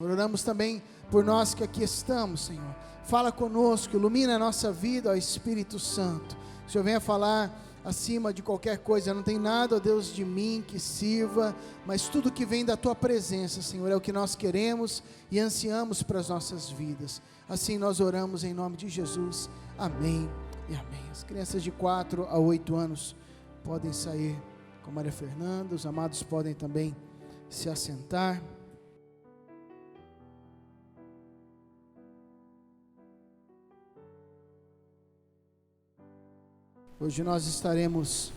Oramos também por nós que aqui estamos, Senhor. Fala conosco, ilumina a nossa vida, ó Espírito Santo. Que o Senhor venha falar acima de qualquer coisa. Não tem nada, ó Deus, de mim que sirva, mas tudo que vem da Tua presença, Senhor, é o que nós queremos e ansiamos para as nossas vidas. Assim nós oramos em nome de Jesus. Amém e amém. As crianças de 4 a 8 anos podem sair com Maria Fernanda. Os amados podem também se assentar. Hoje nós estaremos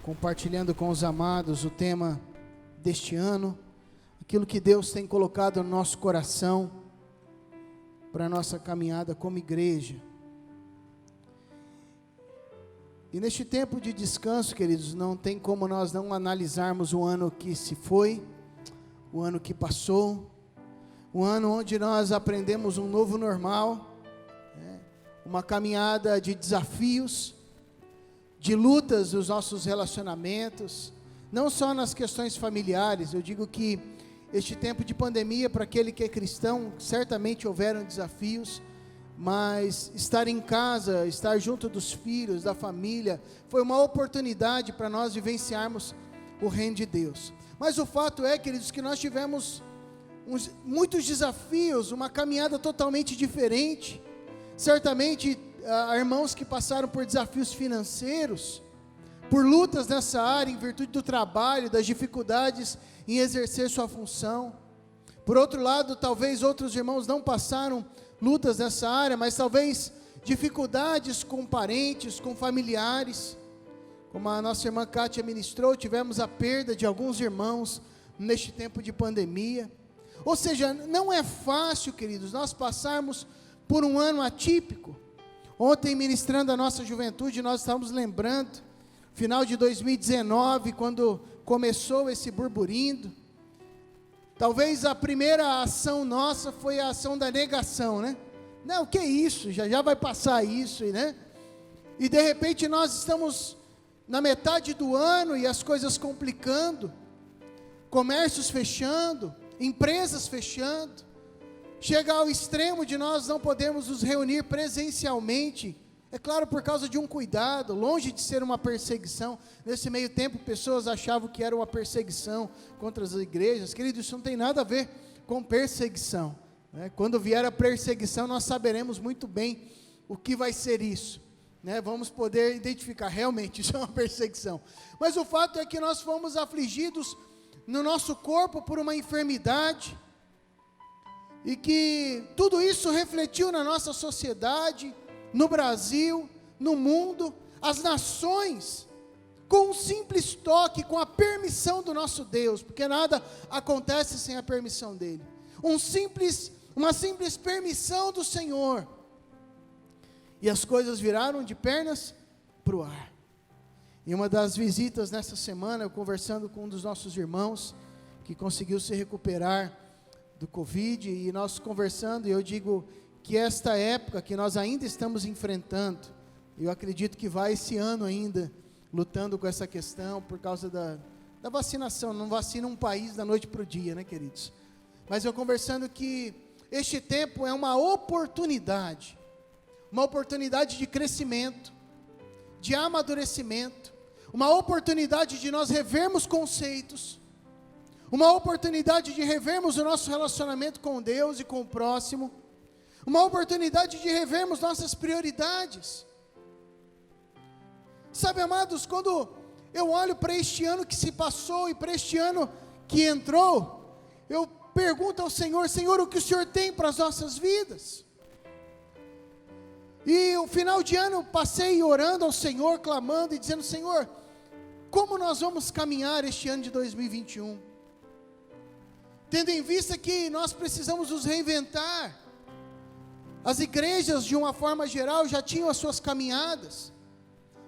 compartilhando com os amados o tema deste ano, aquilo que Deus tem colocado no nosso coração para a nossa caminhada como igreja. E neste tempo de descanso, queridos, não tem como nós não analisarmos o ano que se foi, o ano que passou, o ano onde nós aprendemos um novo normal, uma caminhada de desafios, de lutas nos nossos relacionamentos, não só nas questões familiares. Eu digo que este tempo de pandemia, para aquele que é cristão, certamente houveram desafios, mas estar em casa, estar junto dos filhos, da família, foi uma oportunidade para nós vivenciarmos o reino de Deus. Mas o fato é, queridos, que nós tivemos muitos desafios, uma caminhada totalmente diferente. Certamente, irmãos que passaram por desafios financeiros, por lutas nessa área, em virtude do trabalho, das dificuldades em exercer sua função. Por outro lado, talvez outros irmãos não passaram lutas nessa área, mas talvez dificuldades com parentes, com familiares. Como a nossa irmã Kátia ministrou, tivemos a perda de alguns irmãos neste tempo de pandemia. Ou seja, não é fácil, queridos, nós passarmos por um ano atípico. Ontem, ministrando a nossa juventude, nós estávamos lembrando, final de 2019, quando começou esse burburinho. Talvez a primeira ação nossa foi a ação da negação, né? Não, o que é isso? Já vai passar isso, né? E de repente nós estamos na metade do ano e as coisas complicando, comércios fechando, empresas fechando. Chega ao extremo de nós não podermos nos reunir presencialmente, é claro, por causa de um cuidado, longe de ser uma perseguição. Nesse meio tempo, pessoas achavam que era uma perseguição contra as igrejas. Queridos, isso não tem nada a ver com perseguição, né? Quando vier a perseguição, nós saberemos muito bem o que vai ser isso, né? Vamos poder identificar, realmente, isso é uma perseguição. Mas o fato é que nós fomos afligidos no nosso corpo por uma enfermidade, e que tudo isso refletiu na nossa sociedade, no Brasil, no mundo, as nações, com um simples toque, com a permissão do nosso Deus, porque nada acontece sem a permissão dEle, uma simples permissão do Senhor, e as coisas viraram de pernas para o ar. Em uma das visitas nessa semana, eu conversando com um dos nossos irmãos, que conseguiu se recuperar do Covid, e nós conversando, e eu digo que esta época que nós ainda estamos enfrentando, eu acredito que vai esse ano ainda, lutando com essa questão, por causa da vacinação. Não vacina um país da noite para o dia, né, queridos? Mas eu conversando que este tempo é uma oportunidade de crescimento, de amadurecimento, uma oportunidade de nós revermos conceitos, uma oportunidade de revermos o nosso relacionamento com Deus e com o próximo, uma oportunidade de revermos nossas prioridades. Sabe, amados, quando eu olho para este ano que se passou e para este ano que entrou, eu pergunto ao Senhor: Senhor, o que o Senhor tem para as nossas vidas? E o final de ano passei orando ao Senhor, clamando e dizendo: Senhor, como nós vamos caminhar este ano de 2021? Tendo em vista que nós precisamos nos reinventar. As igrejas, de uma forma geral, já tinham as suas caminhadas.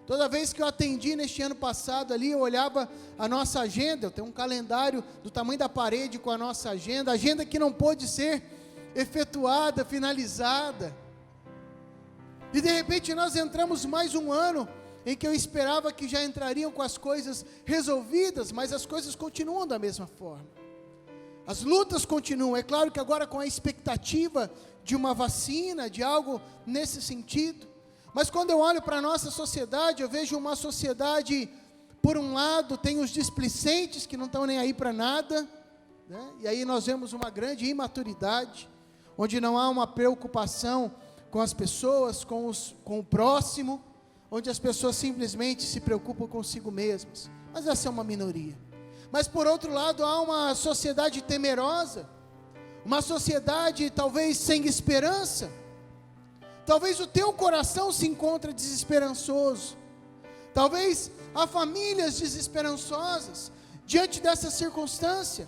Toda vez que eu atendi neste ano passado ali, eu olhava a nossa agenda. Eu tenho um calendário do tamanho da parede com a nossa agenda que não pôde ser efetuada, finalizada. E de repente nós entramos mais um ano em que eu esperava que já entrariam com as coisas resolvidas, mas as coisas continuam da mesma forma. As lutas continuam. É claro que agora com a expectativa de uma vacina, de algo nesse sentido. Mas quando eu olho para a nossa sociedade, eu vejo uma sociedade, por um lado, tem os displicentes que não estão nem aí para nada, né? E aí nós vemos uma grande imaturidade, onde não há uma preocupação com as pessoas, com o próximo, onde as pessoas simplesmente se preocupam consigo mesmas. Mas essa é uma minoria. Mas por outro lado, há uma sociedade temerosa, uma sociedade talvez sem esperança. Talvez o teu coração se encontre desesperançoso. Talvez há famílias desesperançosas diante dessa circunstância.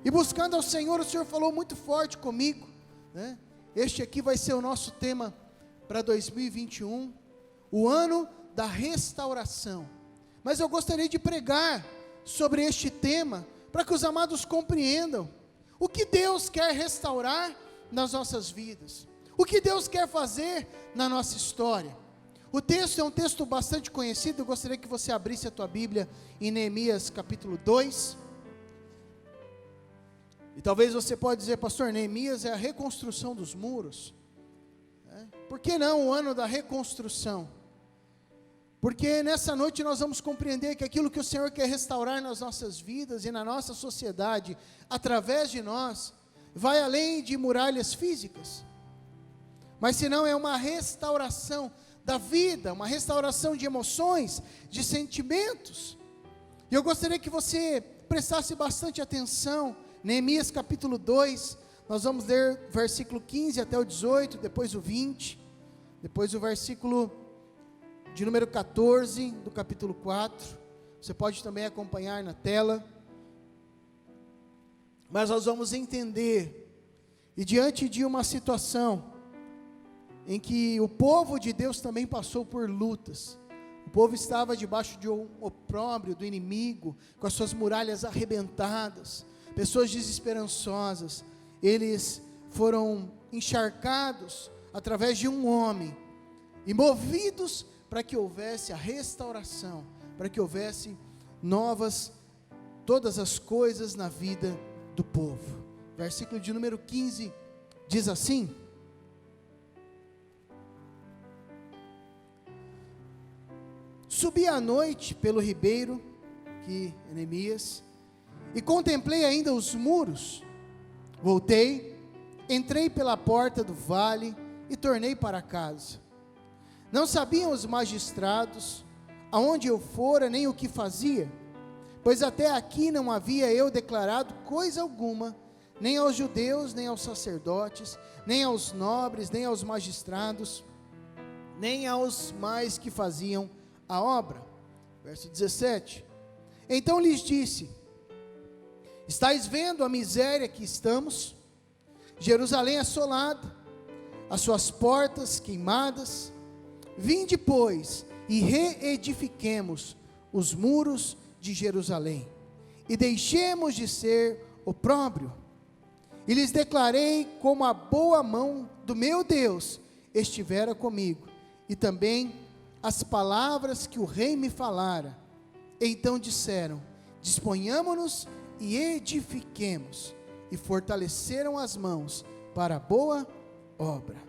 E buscando ao Senhor, o Senhor falou muito forte comigo, né? Este aqui vai ser o nosso tema para 2021, o ano da restauração. Mas eu gostaria de pregar sobre este tema, para que os amados compreendam o que Deus quer restaurar nas nossas vidas, o que Deus quer fazer na nossa história. O texto é um texto bastante conhecido. Eu gostaria que você abrisse a tua Bíblia em Neemias capítulo 2, e talvez você pode dizer: pastor, Neemias é a reconstrução dos muros, por que não o ano da reconstrução? Porque nessa noite nós vamos compreender que aquilo que o Senhor quer restaurar nas nossas vidas e na nossa sociedade, através de nós, vai além de muralhas físicas, mas senão é uma restauração da vida, uma restauração de emoções, de sentimentos. E eu gostaria que você prestasse bastante atenção. Neemias capítulo 2, nós vamos ler versículo 15 até o 18, depois o 20, depois o versículo de número 14, do capítulo 4, você pode também acompanhar na tela, mas nós vamos entender, e diante de uma situação, em que o povo de Deus também passou por lutas, o povo estava debaixo de um opróbrio do inimigo, com as suas muralhas arrebentadas, pessoas desesperançosas, eles foram encharcados, através de um homem, e movidos para que houvesse a restauração, para que houvesse todas as coisas na vida do povo. Versículo de número 15, diz assim: subi à noite pelo ribeiro, que é Neemias, e contemplei ainda os muros, voltei, entrei pela porta do vale, e tornei para casa. Não sabiam os magistrados aonde eu fora, nem o que fazia, pois até aqui não havia eu declarado coisa alguma, nem aos judeus, nem aos sacerdotes, nem aos nobres, nem aos magistrados, nem aos mais que faziam a obra. Verso 17, então lhes disse: estáis vendo a miséria que estamos, Jerusalém assolada, as suas portas queimadas. Vinde, pois, e reedifiquemos os muros de Jerusalém, e deixemos de ser opróbrio. E lhes declarei como a boa mão do meu Deus estivera comigo, e também as palavras que o rei me falara. Então disseram: disponhamo-nos e edifiquemos, e fortaleceram as mãos para a boa obra.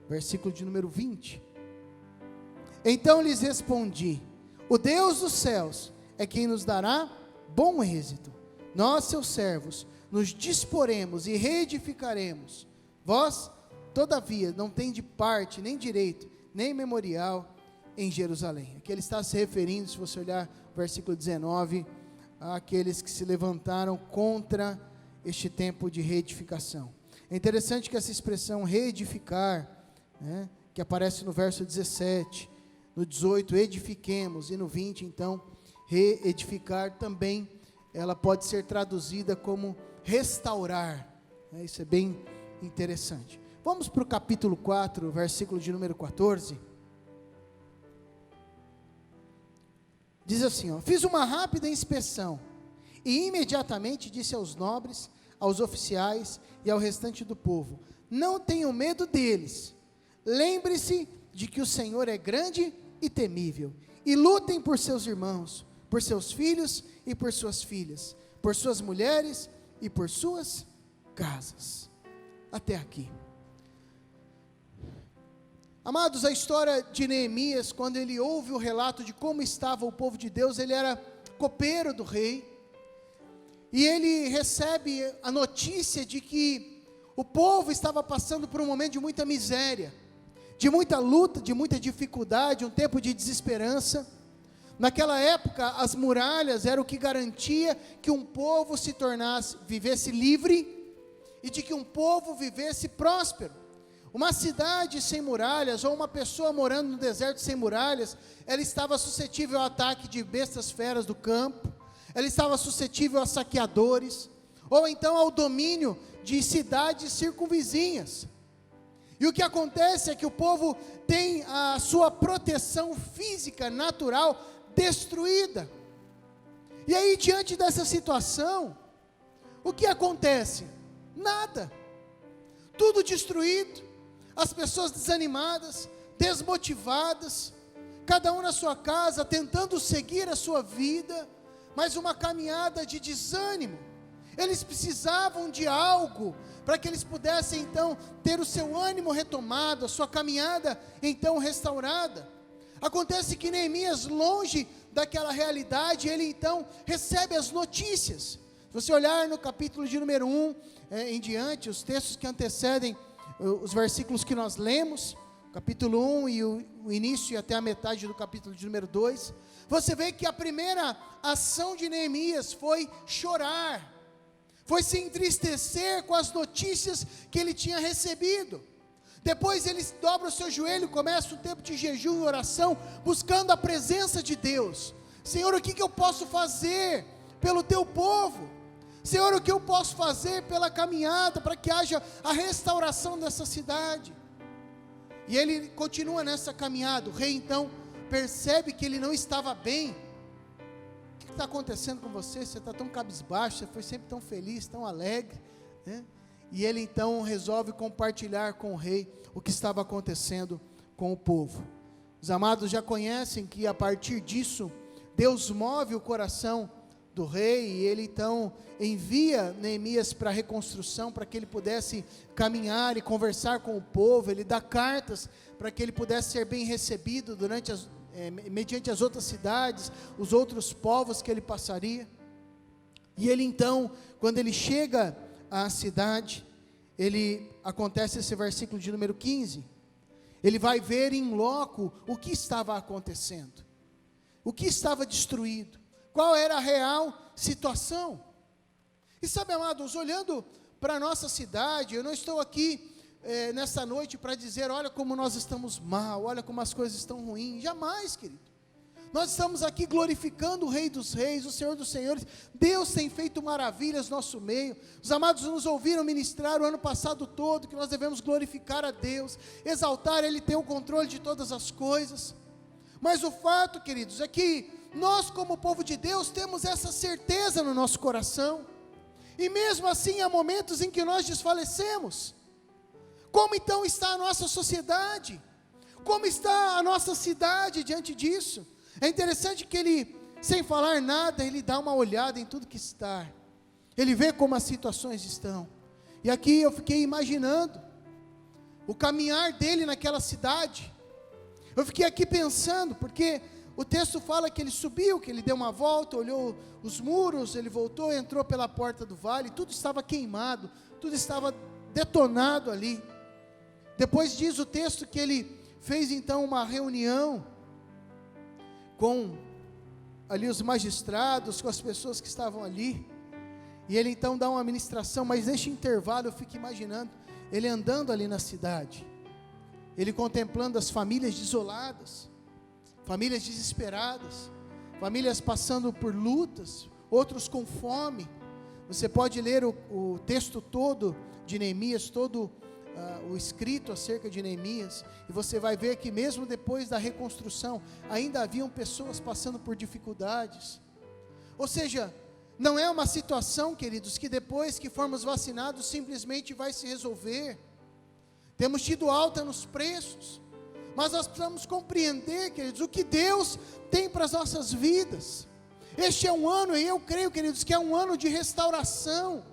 Versículo de número 20. Então lhes respondi: o Deus dos céus é quem nos dará bom êxito. Nós, seus servos, nos disporemos e reedificaremos. Vós, todavia, não tendes parte, nem direito, nem memorial em Jerusalém. Aqui ele está se referindo, se você olhar o versículo 19, àqueles que se levantaram contra este tempo de reedificação. É interessante que essa expressão reedificar, né, que aparece no verso 17, no 18, edifiquemos, e no 20, então, reedificar também, ela pode ser traduzida como restaurar, né? Isso é bem interessante. Vamos para o capítulo 4, versículo de número 14, diz assim, fiz uma rápida inspeção, e imediatamente disse aos nobres, aos oficiais e ao restante do povo: não tenham medo deles, lembre-se de que o Senhor é grande e temível, e lutem por seus irmãos, por seus filhos e por suas filhas, por suas mulheres e por suas casas. Até aqui. Amados, a história de Neemias, quando ele ouve o relato de como estava o povo de Deus, ele era copeiro do rei, e ele recebe a notícia de que o povo estava passando por um momento de muita miséria, de muita luta, de muita dificuldade, um tempo de desesperança. Naquela época, as muralhas eram o que garantia que um povo vivesse livre, e de que um povo vivesse próspero. Uma cidade sem muralhas, ou uma pessoa morando no deserto sem muralhas, ela estava suscetível ao ataque de bestas feras do campo, ela estava suscetível a saqueadores, ou então ao domínio de cidades circunvizinhas. E o que acontece é que o povo tem a sua proteção física, natural, destruída. E aí, diante dessa situação, o que acontece? Nada. Tudo destruído, as pessoas desanimadas, desmotivadas, cada um na sua casa, tentando seguir a sua vida, mas uma caminhada de desânimo. Eles precisavam de algo, para que eles pudessem então ter o seu ânimo retomado, a sua caminhada então restaurada. Acontece que Neemias, longe daquela realidade, ele então recebe as notícias. Se você olhar no capítulo de número 1 em diante, os textos que antecedem os versículos que nós lemos, capítulo 1 e o início e até a metade do capítulo de número 2, você vê que a primeira ação de Neemias foi chorar, foi se entristecer com as notícias que ele tinha recebido. Depois ele dobra o seu joelho, começa um tempo de jejum e oração, buscando a presença de Deus. Senhor, o que eu posso fazer pelo teu povo? Senhor, o que eu posso fazer pela caminhada, para que haja a restauração dessa cidade? E ele continua nessa caminhada. O rei então percebe que ele não estava bem. O que está acontecendo com você? Você está tão cabisbaixo, você foi sempre tão feliz, tão alegre, né? E ele então resolve compartilhar com o rei o que estava acontecendo com o povo. Os amados já conhecem que a partir disso, Deus move o coração do rei, e ele então envia Neemias para a reconstrução, para que ele pudesse caminhar e conversar com o povo. Ele dá cartas para que ele pudesse ser bem recebido mediante as outras cidades, os outros povos que ele passaria. E ele então, quando ele chega à cidade, acontece esse versículo de número 15, ele vai ver em loco o que estava acontecendo, o que estava destruído, qual era a real situação. E sabe, amados, olhando para a nossa cidade, eu não estou aqui nessa noite para dizer, olha como nós estamos mal, olha como as coisas estão ruins, jamais, querido. Nós estamos aqui glorificando o Rei dos Reis, o Senhor dos Senhores. Deus tem feito maravilhas no nosso meio. Os amados nos ouviram ministrar o ano passado todo, que nós devemos glorificar a Deus, exaltar, Ele tem o controle de todas as coisas. Mas o fato, queridos, é que nós, como povo de Deus, temos essa certeza no nosso coração, e mesmo assim há momentos em que nós desfalecemos. Como então está a nossa sociedade? Como está a nossa cidade diante disso? É interessante que ele, sem falar nada, ele dá uma olhada em tudo que está, ele vê como as situações estão. E aqui eu fiquei imaginando o caminhar dele naquela cidade. Eu fiquei aqui pensando, porque o texto fala que ele subiu, que ele deu uma volta, olhou os muros, ele voltou, entrou pela porta do vale, tudo estava queimado, tudo estava detonado ali. Depois diz o texto que ele fez então uma reunião com ali os magistrados, com as pessoas que estavam ali, e ele então dá uma ministração. Mas neste intervalo eu fico imaginando ele andando ali na cidade, ele contemplando as famílias desoladas, famílias desesperadas, famílias passando por lutas, outros com fome. Você pode ler o texto todo de Neemias, todo o escrito acerca de Neemias, e você vai ver que mesmo depois da reconstrução, ainda haviam pessoas passando por dificuldades. Ou seja, não é uma situação, queridos, que depois que formos vacinados, simplesmente vai se resolver. Temos tido alta nos preços, mas nós precisamos compreender, queridos, o que Deus tem para as nossas vidas. Este é um ano, e eu creio, queridos, que é um ano de restauração.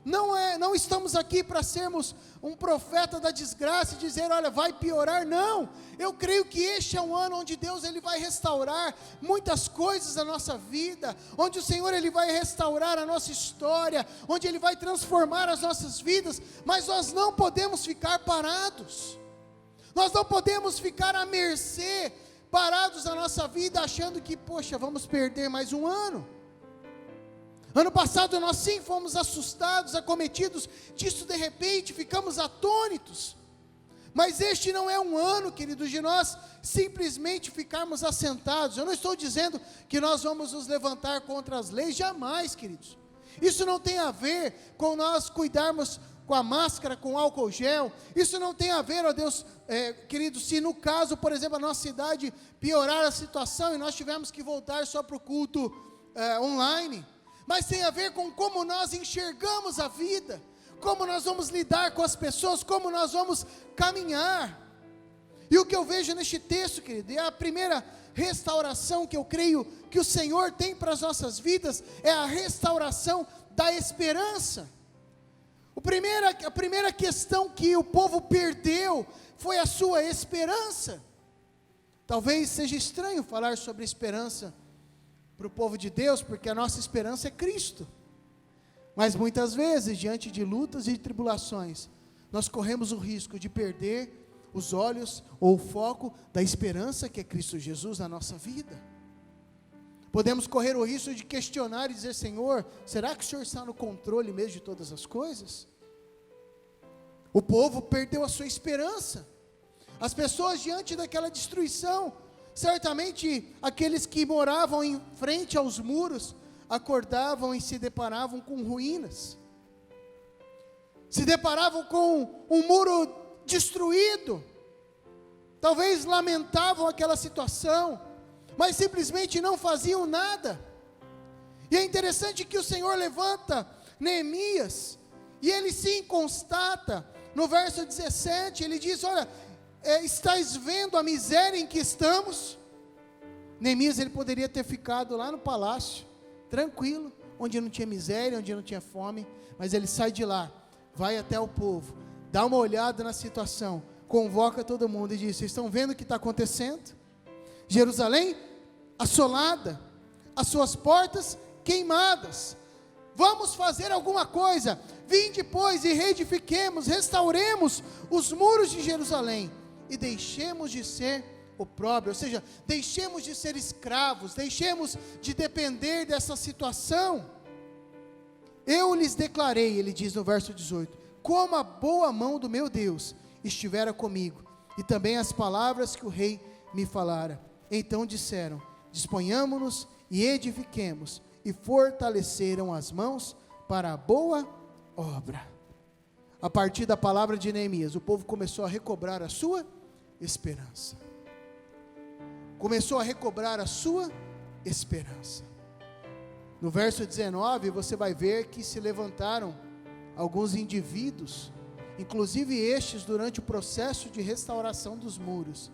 não estamos aqui para sermos um profeta da desgraça e dizer, olha, vai piorar. Não, eu creio que este é um ano onde Deus ele vai restaurar muitas coisas da nossa vida, onde o Senhor ele vai restaurar a nossa história, onde ele vai transformar as nossas vidas, mas nós não podemos ficar parados, nós não podemos ficar à mercê, parados na nossa vida, achando que, poxa, vamos perder mais um ano. Ano passado nós sim fomos assustados, acometidos disso de repente, ficamos atônitos. Mas este não é um ano, queridos, de nós simplesmente ficarmos assentados. Eu não estou dizendo que nós vamos nos levantar contra as leis, jamais, queridos. Isso não tem a ver com nós cuidarmos com a máscara, com álcool gel. Isso não tem a ver, ó Deus, queridos, se no caso, por exemplo, a nossa cidade piorar a situação e nós tivermos que voltar só para o culto online. Mas tem a ver com como nós enxergamos a vida, como nós vamos lidar com as pessoas, como nós vamos caminhar. E o que eu vejo neste texto, querido, é a primeira restauração que eu creio que o Senhor tem para as nossas vidas, é a restauração da esperança. A primeira questão que o povo perdeu foi a sua esperança. Talvez seja estranho falar sobre esperança para o povo de Deus, porque a nossa esperança é Cristo, mas muitas vezes, diante de lutas e tribulações, nós corremos o risco de perder os olhos ou o foco da esperança que é Cristo Jesus na nossa vida. Podemos correr o risco de questionar e dizer, Senhor, será que o Senhor está no controle mesmo de todas as coisas? O povo perdeu a sua esperança, as pessoas diante daquela destruição, certamente aqueles que moravam em frente aos muros, acordavam e se deparavam com ruínas, se deparavam com um muro destruído, talvez lamentavam aquela situação, mas simplesmente não faziam nada. E é interessante que o Senhor levanta Neemias, e ele sim constata, no verso 17, ele diz, olha, estáis vendo a miséria em que estamos? Neemias ele poderia ter ficado lá no palácio, tranquilo, onde não tinha miséria, onde não tinha fome, mas ele sai de lá, vai até o povo, dá uma olhada na situação, convoca todo mundo e diz, vocês estão vendo o que está acontecendo? Jerusalém assolada, as suas portas queimadas, vamos fazer alguma coisa, vinde pois e reedifiquemos, restauremos os muros de Jerusalém, e deixemos de ser opróbrio, ou seja, deixemos de ser escravos, deixemos de depender dessa situação. Eu lhes declarei, ele diz no verso 18, como a boa mão do meu Deus estivera comigo, e também as palavras que o rei me falara. Então disseram, disponhamo-nos e edifiquemos, e fortaleceram as mãos para a boa obra. A partir da palavra de Neemias, o povo começou a recobrar a sua esperança. Começou a recobrar a sua esperança. No verso 19, você vai ver que se levantaram alguns indivíduos, inclusive estes durante o processo de restauração dos muros.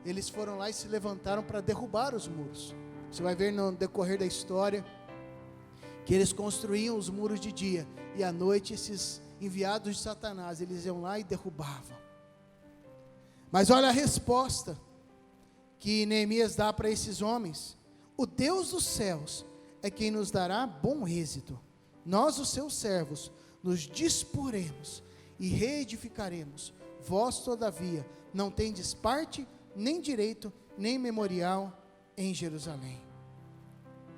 Eles foram lá e se levantaram para derrubar os muros. Você vai ver no decorrer da história que eles construíam os muros de dia, e à noite esses enviados de Satanás, eles iam lá e derrubavam. Mas olha a resposta que Neemias dá para esses homens: o Deus dos céus é quem nos dará bom êxito, nós os seus servos nos disporemos e reedificaremos, vós todavia não tendes parte, nem direito, nem memorial em Jerusalém.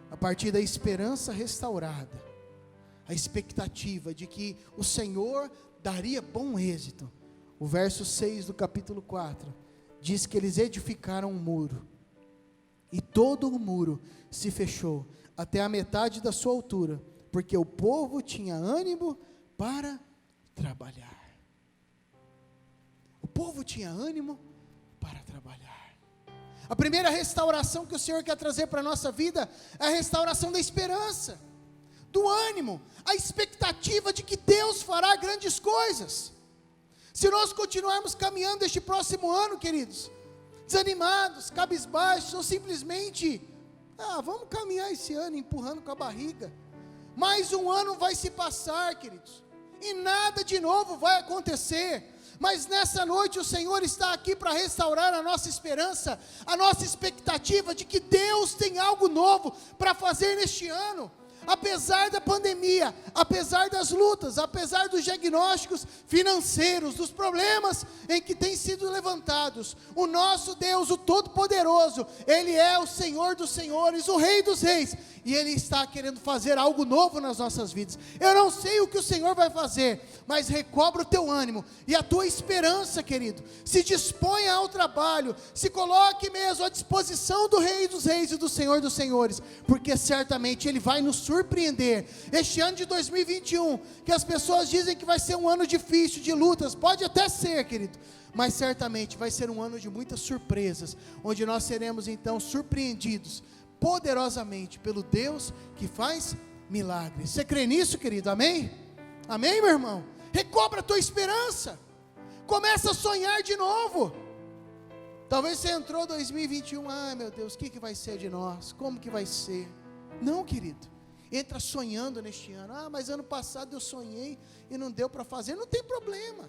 A partir da esperança restaurada, a expectativa de que o Senhor daria bom êxito, o verso 6 do capítulo 4, diz que eles edificaram um muro, e todo o muro se fechou, até a metade da sua altura, porque o povo tinha ânimo para trabalhar. O povo tinha ânimo para trabalhar. A primeira restauração que o Senhor quer trazer para a nossa vida é a restauração da esperança, do ânimo, a expectativa de que Deus fará grandes coisas. Se nós continuarmos caminhando este próximo ano, queridos, desanimados, cabisbaixos, ou simplesmente, vamos caminhar esse ano empurrando com a barriga, mais um ano vai se passar, queridos, e nada de novo vai acontecer. Mas nessa noite o Senhor está aqui para restaurar a nossa esperança, a nossa expectativa de que Deus tem algo novo para fazer neste ano. Apesar da pandemia, apesar das lutas, apesar dos diagnósticos financeiros, dos problemas em que têm sido levantados, o nosso Deus, o Todo-Poderoso, Ele é o Senhor dos Senhores, o Rei dos Reis, e Ele está querendo fazer algo novo nas nossas vidas. Eu não sei o que o Senhor vai fazer, mas recobra o teu ânimo e a tua esperança, querido. Se disponha ao trabalho, se coloque mesmo à disposição do Rei dos Reis e do Senhor dos Senhores, porque certamente Ele vai nos surpreender. Este ano de 2021, que as pessoas dizem que vai ser um ano difícil, de lutas, pode até ser, querido, mas certamente vai ser um ano de muitas surpresas, onde nós seremos então surpreendidos poderosamente pelo Deus que faz milagres. Você crê nisso, querido? Amém? Amém, meu irmão? Recobra a tua esperança, começa a sonhar de novo. Talvez você entrou 2021, ai meu Deus, o que vai ser de nós? Como que vai ser? Não, querido, entra sonhando neste ano. Ah, mas ano passado eu sonhei e não deu para fazer. Não tem problema,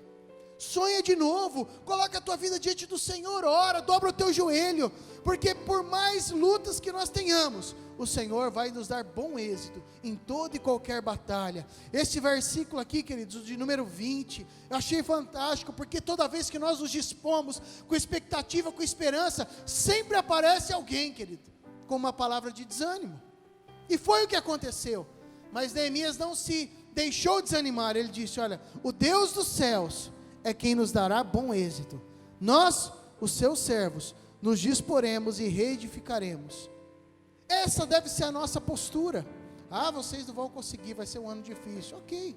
sonha de novo, coloca a tua vida diante do Senhor, ora, dobra o teu joelho, porque por mais lutas que nós tenhamos, o Senhor vai nos dar bom êxito em toda e qualquer batalha. Este versículo aqui, queridos, de número 20, eu achei fantástico, porque toda vez que nós nos dispomos com expectativa, com esperança, sempre aparece alguém, querido, com uma palavra de desânimo. E foi o que aconteceu. Mas Neemias não se deixou desanimar. Ele disse: olha, o Deus dos céus é quem nos dará bom êxito. Nós, os seus servos, nos disporemos e reedificaremos. Essa deve ser a nossa postura. Ah, vocês não vão conseguir, vai ser um ano difícil. Ok,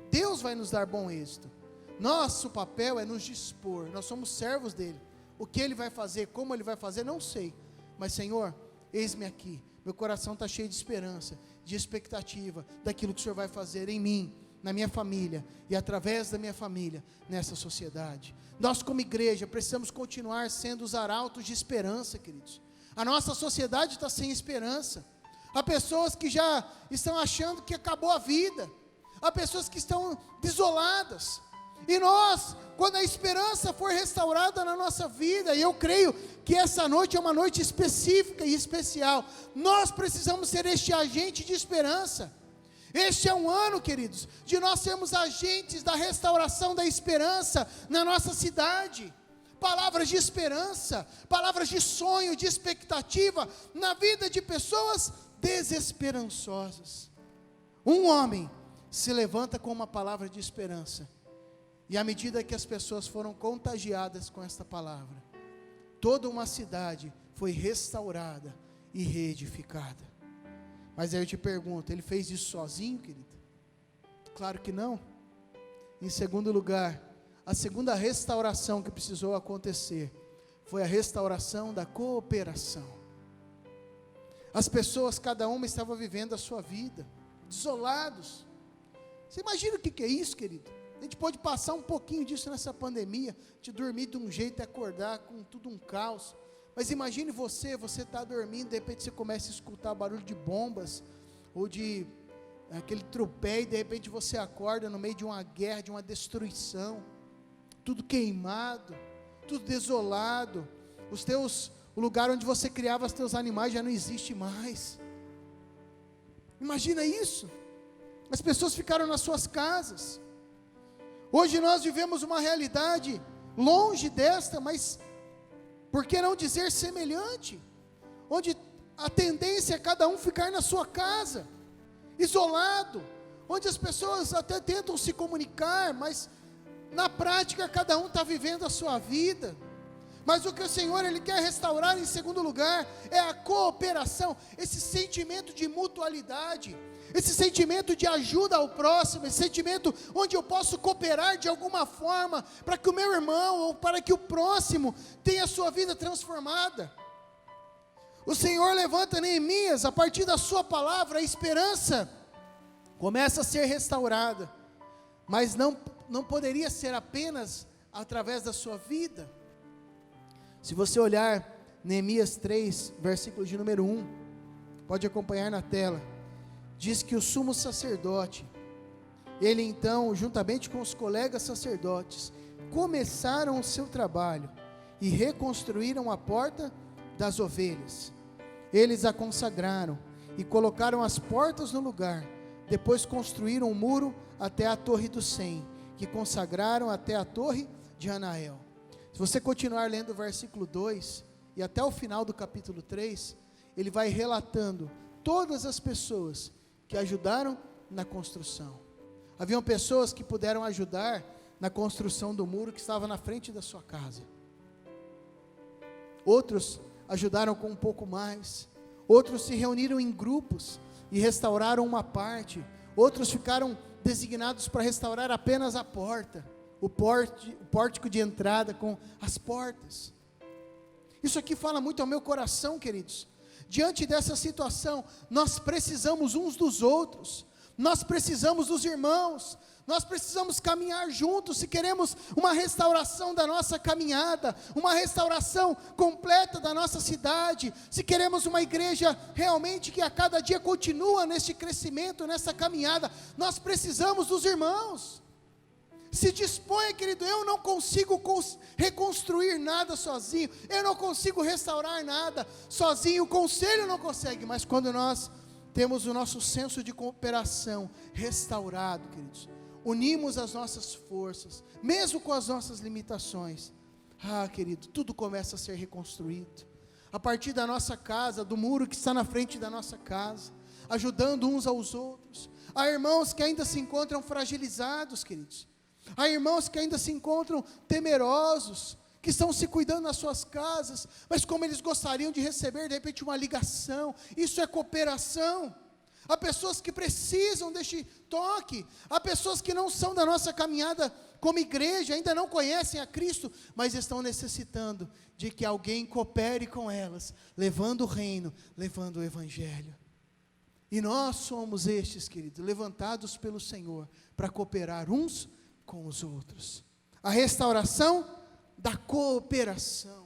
Deus vai nos dar bom êxito. Nosso papel é nos dispor. Nós somos servos dele. O que ele vai fazer, como ele vai fazer, não sei. Mas Senhor, eis-me aqui. Meu coração está cheio de esperança, de expectativa daquilo que o Senhor vai fazer em mim, na minha família e através da minha família nessa sociedade. Nós como igreja precisamos continuar sendo os arautos de esperança, queridos. A nossa sociedade está sem esperança. Há pessoas que já estão achando que acabou a vida. Há pessoas que estão desoladas. E nós, quando a esperança for restaurada na nossa vida, e eu creio que essa noite é uma noite específica e especial, nós precisamos ser este agente de esperança. Este é um ano, queridos, de nós sermos agentes da restauração da esperança na nossa cidade. Palavras de esperança, palavras de sonho, de expectativa, na vida de pessoas desesperançosas. Um homem se levanta com uma palavra de esperança, e à medida que as pessoas foram contagiadas com esta palavra, toda uma cidade foi restaurada e reedificada. Mas aí eu te pergunto, ele fez isso sozinho, querido? Claro que não. Em segundo lugar, a segunda restauração que precisou acontecer foi a restauração da cooperação. As pessoas, cada uma estava vivendo a sua vida, desolados. Você imagina o que é isso, querido? A gente pode passar um pouquinho disso nessa pandemia, de dormir de um jeito e acordar com tudo um caos. Mas imagine você está dormindo, de repente você começa a escutar barulho de bombas, ou de aquele tropé, e de repente você acorda no meio de uma guerra, de uma destruição, tudo queimado, tudo desolado, o lugar onde você criava os teus animais já não existe mais. Imagina isso, as pessoas ficaram nas suas casas. Hoje nós vivemos uma realidade longe desta, mas por que não dizer semelhante? Onde a tendência é cada um ficar na sua casa, isolado, onde as pessoas até tentam se comunicar, mas na prática cada um está vivendo a sua vida. Mas o que o Senhor Ele quer restaurar em segundo lugar é a cooperação, esse sentimento de mutualidade, esse sentimento de ajuda ao próximo, esse sentimento onde eu posso cooperar de alguma forma, para que o meu irmão, ou para que o próximo, tenha a sua vida transformada. O Senhor levanta Neemias, a partir da sua palavra, a esperança começa a ser restaurada, mas não poderia ser apenas através da sua vida. Se você olhar Neemias 3, versículo de número 1, pode acompanhar na tela, diz que o sumo sacerdote, Ele então, juntamente com os colegas sacerdotes, começaram o seu trabalho e reconstruíram a porta das ovelhas. Eles a consagraram e colocaram as portas no lugar. Depois construíram um muro até a torre do Sem, que consagraram até a torre de Anael. Se você continuar lendo o versículo 2 e até o final do capítulo 3, ele vai relatando todas as pessoas que ajudaram na construção. Haviam pessoas que puderam ajudar na construção do muro que estava na frente da sua casa. Outros ajudaram com um pouco mais. Outros se reuniram em grupos e restauraram uma parte. Outros ficaram designados para restaurar apenas a porta, o pórtico de entrada com as portas. Isso aqui fala muito ao meu coração, queridos. Diante dessa situação, nós precisamos uns dos outros, nós precisamos dos irmãos, nós precisamos caminhar juntos, se queremos uma restauração da nossa caminhada, uma restauração completa da nossa cidade, se queremos uma igreja realmente que a cada dia continua neste crescimento, nessa caminhada, nós precisamos dos irmãos. Se disponha, querido, eu não consigo reconstruir nada sozinho, eu não consigo restaurar nada sozinho, o conselho não consegue, mas quando nós temos o nosso senso de cooperação restaurado, queridos, unimos as nossas forças, mesmo com as nossas limitações, querido, tudo começa a ser reconstruído, a partir da nossa casa, do muro que está na frente da nossa casa, ajudando uns aos outros. Há irmãos que ainda se encontram fragilizados, queridos, há irmãos que ainda se encontram temerosos, que estão se cuidando nas suas casas, mas como eles gostariam de receber de repente uma ligação, isso é cooperação. Há pessoas que precisam deste toque, há pessoas que não são da nossa caminhada como igreja, ainda não conhecem a Cristo, mas estão necessitando de que alguém coopere com elas, levando o reino, levando o evangelho. E nós somos estes, queridos, levantados pelo Senhor, para cooperar uns com os outros. A restauração da cooperação.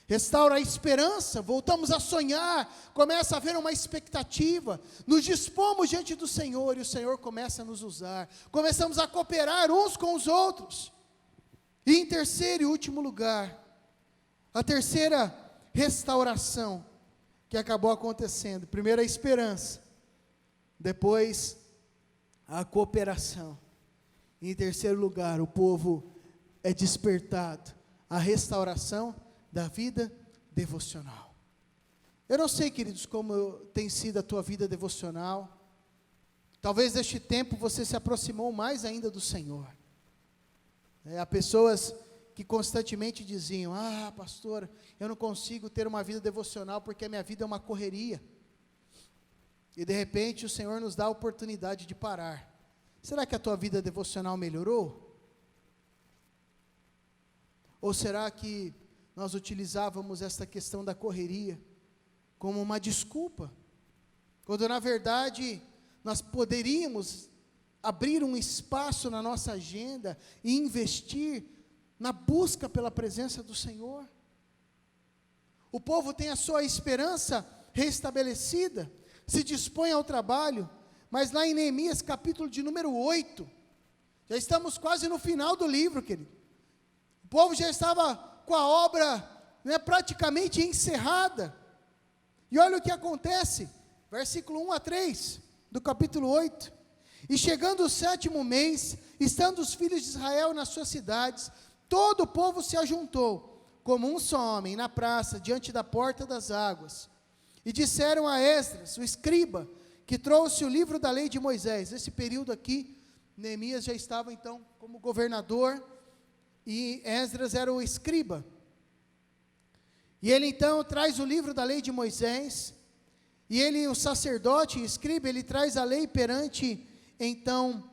Restaura a esperança, voltamos a sonhar, começa a haver uma expectativa, nos dispomos diante do Senhor e o Senhor começa a nos usar, começamos a cooperar uns com os outros. E em terceiro e último lugar, a terceira restauração que acabou acontecendo, primeiro a esperança, depois a cooperação, e em terceiro lugar, o povo é despertado, a restauração da vida devocional. Eu não sei, queridos, como tem sido a tua vida devocional. Talvez neste tempo você se aproximou mais ainda do Senhor. Há pessoas que constantemente diziam: pastor, eu não consigo ter uma vida devocional porque a minha vida é uma correria. E de repente o Senhor nos dá a oportunidade de parar. Será que a tua vida devocional melhorou? Ou será que nós utilizávamos esta questão da correria como uma desculpa, quando na verdade nós poderíamos abrir um espaço na nossa agenda e investir na busca pela presença do Senhor? O povo tem a sua esperança restabelecida, se dispõe ao trabalho, mas lá em Neemias capítulo de número 8, já estamos quase no final do livro, querido, o povo já estava com a obra praticamente encerrada, e olha o que acontece, versículo 1 a 3, do capítulo 8, e chegando o 7º mês, estando os filhos de Israel nas suas cidades, todo o povo se ajuntou, como um só homem, na praça, diante da porta das águas, e disseram a Esdras, o escriba, que trouxe o livro da lei de Moisés. Nesse período aqui, Neemias já estava então como governador, e Esdras era o escriba, e ele então traz o livro da lei de Moisés, e ele, o sacerdote e escriba, ele traz a lei perante então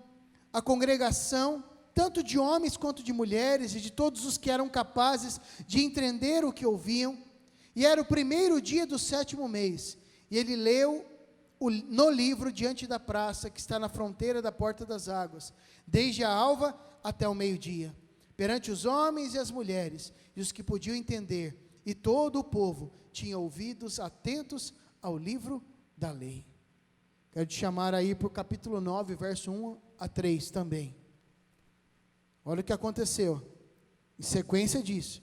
a congregação, tanto de homens quanto de mulheres, e de todos os que eram capazes de entender o que ouviam, e era o primeiro dia do 7º mês, e ele leu no livro diante da praça, que está na fronteira da porta das águas, desde a alva até o meio-dia, perante os homens e as mulheres, e os que podiam entender, e todo o povo tinha ouvidos atentos ao livro da lei. Quero te chamar aí para o capítulo 9, verso 1 a 3 também. Olha o que aconteceu, em sequência disso.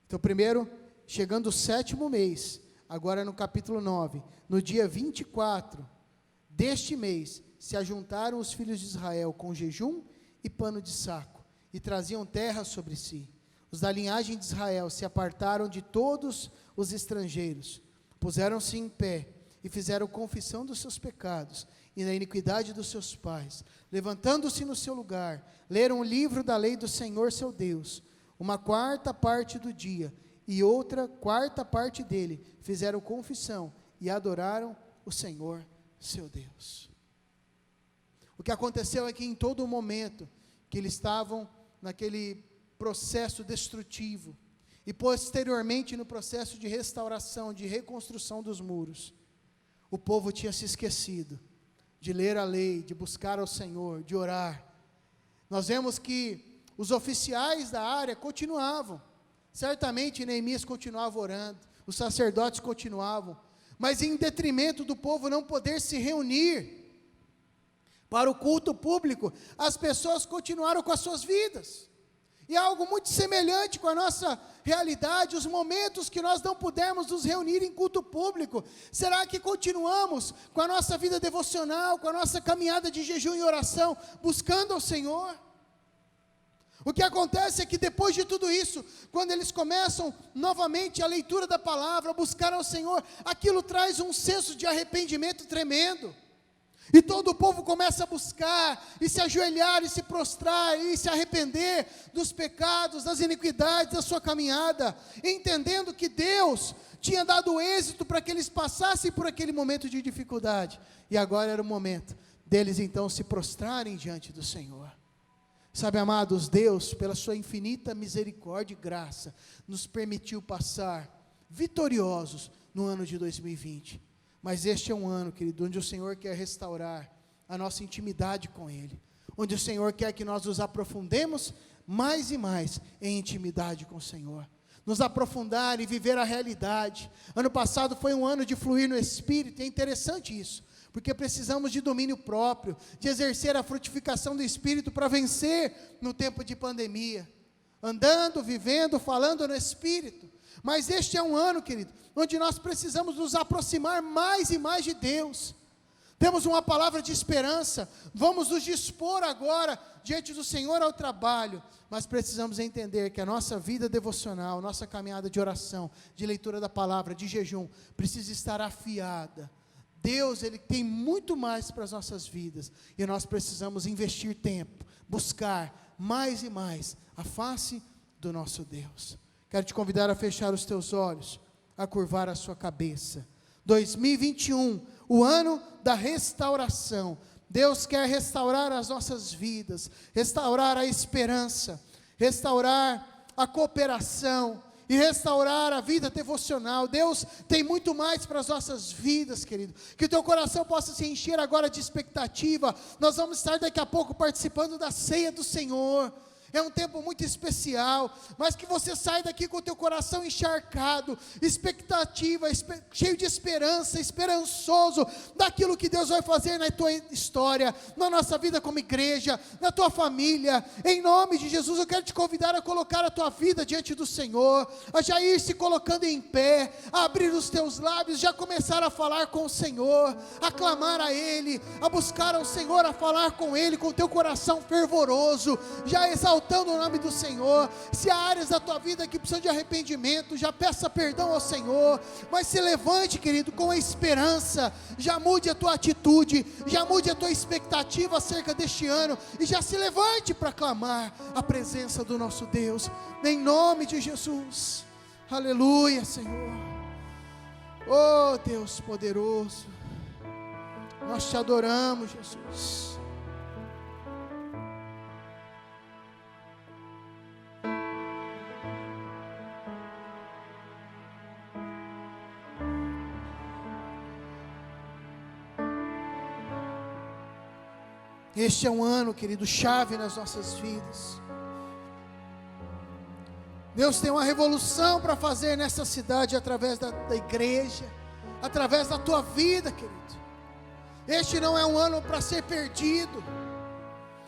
Então, primeiro, chegando o 7º mês, agora no capítulo 9, no dia 24 deste mês, se ajuntaram os filhos de Israel com jejum e pano de saco, e traziam terra sobre si. Os da linhagem de Israel se apartaram de todos os estrangeiros, puseram-se em pé, e fizeram confissão dos seus pecados, e da iniquidade dos seus pais. Levantando-se no seu lugar, leram o livro da lei do Senhor seu Deus, uma quarta parte do dia, e outra quarta parte dele, fizeram confissão, e adoraram o Senhor seu Deus. O que aconteceu é que em todo momento, que eles estavam naquele processo destrutivo, e posteriormente no processo de restauração, de reconstrução dos muros, o povo tinha se esquecido de ler a lei, de buscar ao Senhor, de orar. Nós vemos que os oficiais da área continuavam, certamente Neemias continuava orando, os sacerdotes continuavam, mas em detrimento do povo não poder se reunir para o culto público, as pessoas continuaram com as suas vidas. E é algo muito semelhante com a nossa realidade, os momentos que nós não pudermos nos reunir em culto público. Será que continuamos com a nossa vida devocional, com a nossa caminhada de jejum e oração, buscando ao Senhor? O que acontece é que depois de tudo isso, quando eles começam novamente a leitura da palavra, a buscar ao Senhor, aquilo traz um senso de arrependimento tremendo. E todo o povo começa a buscar, e se ajoelhar, e se prostrar, e se arrepender dos pecados, das iniquidades da sua caminhada, entendendo que Deus tinha dado êxito para que eles passassem por aquele momento de dificuldade, e agora era o momento deles então se prostrarem diante do Senhor. Sabe, amados, Deus, pela sua infinita misericórdia e graça, nos permitiu passar vitoriosos no ano de 2020, mas este é um ano, querido, onde o Senhor quer restaurar a nossa intimidade com Ele, onde o Senhor quer que nós nos aprofundemos mais e mais em intimidade com o Senhor, nos aprofundar e viver a realidade. Ano passado foi um ano de fluir no Espírito, e é interessante isso, porque precisamos de domínio próprio, de exercer a frutificação do Espírito para vencer no tempo de pandemia, andando, vivendo, falando no Espírito. Mas este é um ano, querido, onde nós precisamos nos aproximar mais e mais de Deus. Temos uma palavra de esperança, vamos nos dispor agora diante do Senhor ao trabalho, mas precisamos entender que a nossa vida devocional, nossa caminhada de oração, de leitura da palavra, de jejum, precisa estar afiada. Deus, Ele tem muito mais para as nossas vidas, e nós precisamos investir tempo, buscar mais e mais a face do nosso Deus. Quero te convidar a fechar os teus olhos, a curvar a sua cabeça. 2021, o ano da restauração. Deus quer restaurar as nossas vidas, restaurar a esperança, restaurar a cooperação e restaurar a vida devocional. Deus tem muito mais para as nossas vidas, querido. Que o teu coração possa se encher agora de expectativa. Nós vamos estar daqui a pouco participando da ceia do Senhor. É um tempo muito especial, mas que você saia daqui com o teu coração encharcado, expectativa, cheio de esperança, esperançoso, daquilo que Deus vai fazer na tua história, na nossa vida como igreja, na tua família. Em nome de Jesus, eu quero te convidar a colocar a tua vida diante do Senhor, a já ir se colocando em pé, a abrir os teus lábios, já começar a falar com o Senhor, a clamar a Ele, a buscar ao Senhor, a falar com Ele, com o teu coração fervoroso, já exaltando o nome do Senhor. Se há áreas da tua vida que precisam de arrependimento, já peça perdão ao Senhor, mas se levante, querido, com a esperança, já mude a tua atitude, já mude a tua expectativa acerca deste ano, e já se levante para clamar a presença do nosso Deus, em nome de Jesus. Aleluia, Senhor. Oh Deus poderoso, nós te adoramos, Jesus. Este é um ano, querido, chave nas nossas vidas. Deus tem uma revolução para fazer nessa cidade, através da igreja, através da tua vida, querido. Este não é um ano para ser perdido.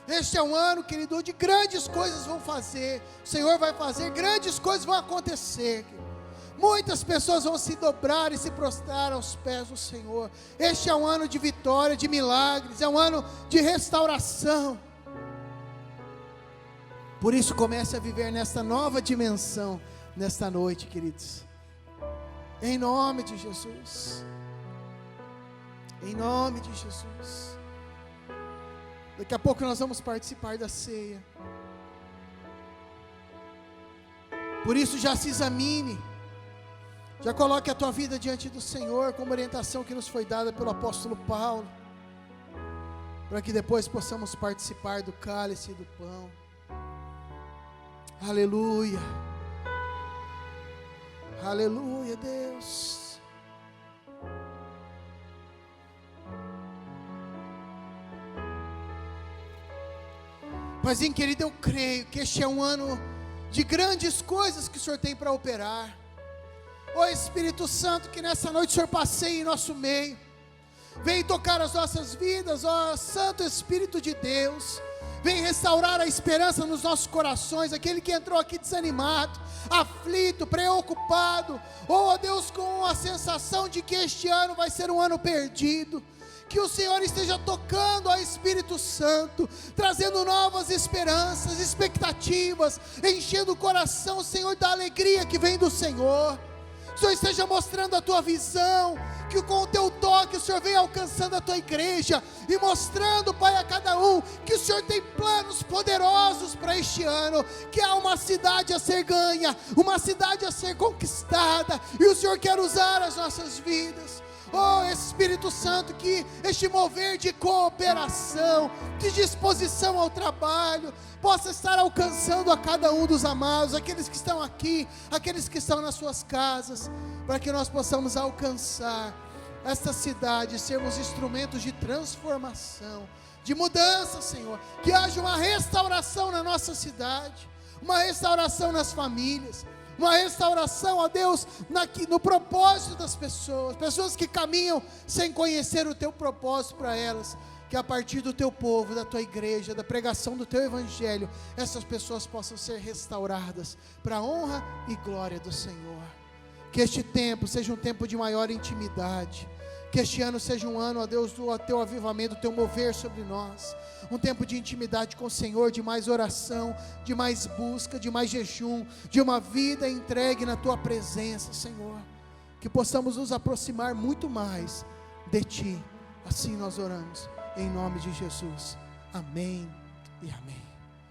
Este é um ano, querido, onde grandes coisas vão fazer. O Senhor vai fazer, grandes coisas vão acontecer, querido. Muitas pessoas vão se dobrar e se prostrar aos pés do Senhor. Este é um ano de vitória, de milagres, é um ano de restauração. Por isso comece a viver nesta nova dimensão, nesta noite, queridos. Em nome de Jesus. Em nome de Jesus. Daqui a pouco nós vamos participar da ceia. Por isso já se examine. Já coloque a tua vida diante do Senhor, como orientação que nos foi dada pelo apóstolo Paulo, para que depois possamos participar do cálice e do pão. Aleluia. Aleluia, Deus. Paizinho querido, eu creio que este é um ano de grandes coisas que o Senhor tem para operar. Ó Espírito Santo, que nessa noite o Senhor passeie em nosso meio, vem tocar as nossas vidas, ó Santo Espírito de Deus, vem restaurar a esperança nos nossos corações, aquele que entrou aqui desanimado, aflito, preocupado, ó Deus, com a sensação de que este ano vai ser um ano perdido, que o Senhor esteja tocando, ó Espírito Santo, trazendo novas esperanças, expectativas, enchendo o coração, Senhor, da alegria que vem do Senhor. O Senhor esteja mostrando a tua visão, que com o teu toque o Senhor venha alcançando a tua igreja, e mostrando, Pai, a cada um, que o Senhor tem planos poderosos para este ano, que há uma cidade a ser ganha, uma cidade a ser conquistada, e o Senhor quer usar as nossas vidas. Oh Espírito Santo, que este mover de cooperação, de disposição ao trabalho, possa estar alcançando a cada um dos amados, aqueles que estão aqui, aqueles que estão nas suas casas, para que nós possamos alcançar esta cidade, sermos instrumentos de transformação, de mudança, Senhor, que haja uma restauração na nossa cidade, uma restauração nas famílias, uma restauração, ó Deus, no propósito das pessoas, pessoas que caminham sem conhecer o teu propósito para elas, que a partir do teu povo, da tua igreja, da pregação do teu evangelho, essas pessoas possam ser restauradas, para a honra e glória do Senhor. Que este tempo seja um tempo de maior intimidade, que este ano seja um ano, ó Deus, do teu avivamento, do teu mover sobre nós, um tempo de intimidade com o Senhor, de mais oração, de mais busca, de mais jejum, de uma vida entregue na tua presença, Senhor, que possamos nos aproximar muito mais de ti. Assim nós oramos, em nome de Jesus, amém e amém.